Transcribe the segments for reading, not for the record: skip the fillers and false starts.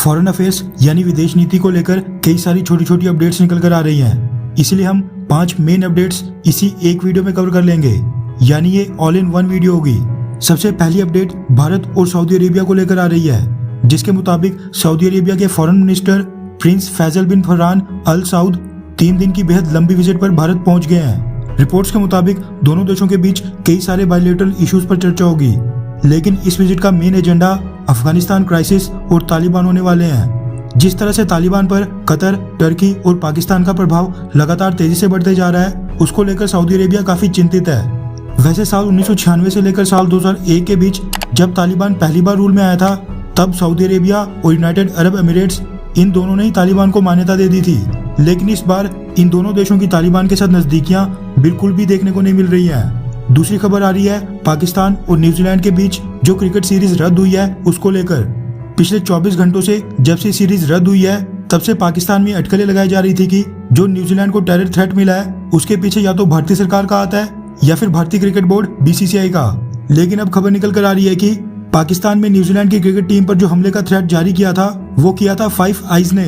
Foreign affairs यानी विदेश नीति को लेकर कई सारी छोटी छोटी अपडेट्स निकल कर आ रही हैं। इसलिए हम 5 मेन अपडेट्स इसी एक वीडियो में कवर कर लेंगे, यानी ये ऑल इन वन वीडियो होगी। सबसे पहली अपडेट भारत और सऊदी अरेबिया को लेकर आ रही है, जिसके मुताबिक सऊदी अरेबिया के फॉरेन मिनिस्टर प्रिंस फैसल बिन फरहान अल सऊद 3 दिन की बेहद लंबी विजिट पर भारत पहुंच गए हैं। रिपोर्ट्स के मुताबिक दोनों देशों के बीच कई सारे बायलैटरल इश्यूज पर चर्चा होगी, लेकिन इस विजिट का मेन एजेंडा अफगानिस्तान क्राइसिस और तालिबान होने वाले हैं। जिस तरह से तालिबान पर कतर, टर्की और पाकिस्तान का प्रभाव लगातार तेजी से बढ़ते जा रहा है, उसको लेकर सऊदी अरेबिया काफी चिंतित है। वैसे साल 1996 से लेकर साल 2001 के बीच जब तालिबान पहली बार रूल में आया था, तब सऊदी अरेबिया और यूनाइटेड अरब एमिरेट्स इन दोनों ने ही तालिबान को मान्यता दे दी थी। लेकिन इस बार इन दोनों देशों की तालिबान के साथ नजदीकियां बिल्कुल भी देखने को नहीं मिल रही हैं। दूसरी खबर आ रही है पाकिस्तान और न्यूजीलैंड के बीच जो क्रिकेट सीरीज रद्द हुई है उसको लेकर। पिछले 24 घंटों से जब से सीरीज रद्द हुई है, तब से पाकिस्तान में अटकलें लगाई जा रही थी कि जो न्यूजीलैंड को टेरर थ्रेट मिला है उसके पीछे या तो भारतीय सरकार का हाथ है या फिर भारतीय क्रिकेट बोर्ड BCCI का। लेकिन अब खबर निकल कर आ रही है कि पाकिस्तान में न्यूजीलैंड की क्रिकेट टीम पर जो हमले का थ्रेट जारी किया था वो किया था फाइव आइज ने,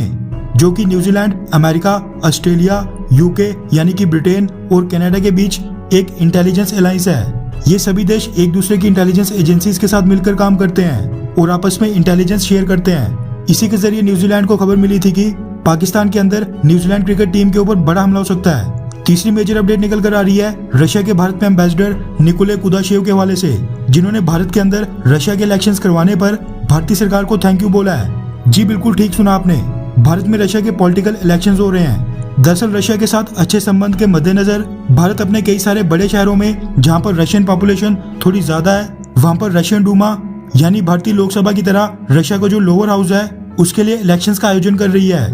जो कि न्यूजीलैंड, अमेरिका, ऑस्ट्रेलिया, UK यानी कि ब्रिटेन और कनाडा के बीच एक इंटेलिजेंस अलायंस है। ये सभी देश एक दूसरे की इंटेलिजेंस एजेंसीज के साथ मिलकर काम करते हैं और आपस में इंटेलिजेंस शेयर करते हैं। इसी के जरिए न्यूजीलैंड को खबर मिली थी कि पाकिस्तान के अंदर न्यूजीलैंड क्रिकेट टीम के ऊपर बड़ा हमला हो सकता है। तीसरी मेजर अपडेट निकल कर आ रही है रशिया के भारत में एम्बेसडर निकोले कुदाशेव के हवाले से, जिन्होंने भारत के अंदर रशिया के इलेक्शंस करवाने पर भारतीय सरकार को थैंक यू बोला है। जी बिल्कुल ठीक सुना आपने, भारत में रशिया के पॉलिटिकल इलेक्शंस हो रहे हैं। दरअसल रशिया के साथ अच्छे संबंध के मद्देनजर भारत अपने कई सारे बड़े शहरों में जहां पर रशियन पॉपुलेशन थोड़ी ज्यादा है, वहां पर रशियन डूमा यानी भारतीय लोकसभा की तरह रशिया का जो लोअर हाउस है उसके लिए इलेक्शंस का आयोजन कर रही है।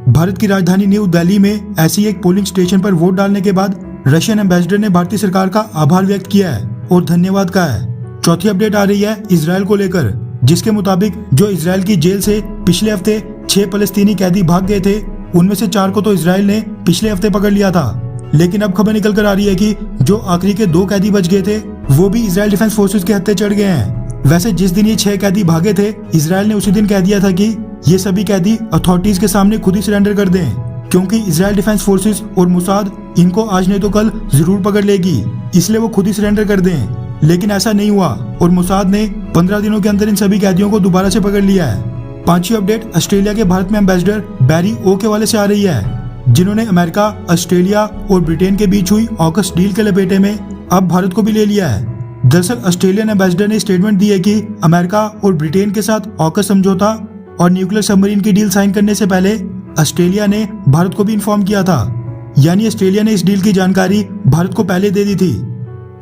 भारत की राजधानी न्यू दिल्ली में ऐसी एक पोलिंग स्टेशन पर वोट डालने के बाद रशियन एम्बेसडर ने भारतीय सरकार का आभार व्यक्त किया है और धन्यवाद कहा है। चौथी अपडेट आ रही है इजरायल को लेकर, जिसके मुताबिक जो इजरायल की जेल से पिछले हफ्ते 6 फलस्तीनी कैदी भाग गए थे, उनमें से 4 को तो इजरायल ने पिछले हफ्ते पकड़ लिया था। लेकिन अब खबर निकल कर आ रही है कि जो आखिरी के 2 कैदी बच गए थे वो भी इजरायल डिफेंस फोर्सेस के हत्थे चढ़ गए हैं। वैसे जिस दिन ये 6 कैदी भागे थे, इजरायल ने उसी दिन कह दिया था कि ये सभी कैदी अथॉरिटीज के सामने खुद ही सरेंडर कर दें, क्योंकि इजरायल डिफेंस फोर्सेस और मुसाद इनको आज नहीं तो कल जरूर पकड़ लेगी, इसलिए वो खुद ही सरेंडर कर दें। लेकिन ऐसा नहीं हुआ और मुसाद ने 15 दिनों के अंदर इन सभी कैदियों को दोबारा से पकड़ लिया है। पांचवी अपडेट ऑस्ट्रेलिया के भारत में एम्बेसडर बैरी ओ के हवाले से आ रही है, जिन्होंने अमेरिका, ऑस्ट्रेलिया और ब्रिटेन के बीच हुई ऑकस डील के लपेटे में अब भारत को भी ले लिया है। दरअसल ऑस्ट्रेलियन एम्बेसडर ने स्टेटमेंट दी है कि अमेरिका और ब्रिटेन के साथ ऑकस समझौता और न्यूक्लियर सबमरीन की डील साइन करने से पहले ऑस्ट्रेलिया ने भारत को भी इन्फॉर्म किया था, यानी ऑस्ट्रेलिया ने इस डील की जानकारी भारत को पहले दे दी थी।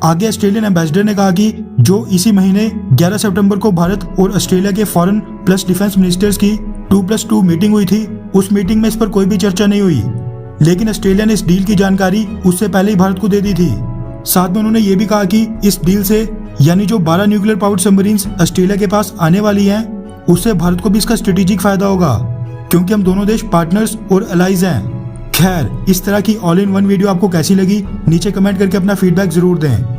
आगे ऑस्ट्रेलियन एम्बेसडर ने कहा कि जो इसी महीने 11 सितंबर को भारत और ऑस्ट्रेलिया के फॉरेन प्लस डिफेंस मिनिस्टर्स की 2+2 मीटिंग हुई थी, उस मीटिंग में इस पर कोई भी चर्चा नहीं हुई, लेकिन ऑस्ट्रेलिया ने इस डील की जानकारी उससे पहले ही भारत को दे दी थी। साथ में उन्होंने ये भी कहा कि इस डील से यानी जो 12 न्यूक्लियर पावर्ड सबमरीन्स ऑस्ट्रेलिया के पास आने वाली हैं, उससे भारत को भी इसका स्ट्रेटेजिक फायदा होगा, क्योंकि हम दोनों देश पार्टनर्स और अलाइज हैं। खैर, इस तरह की ऑल इन वन वीडियो आपको कैसी लगी, नीचे कमेंट करके अपना फीडबैक जरूर दें।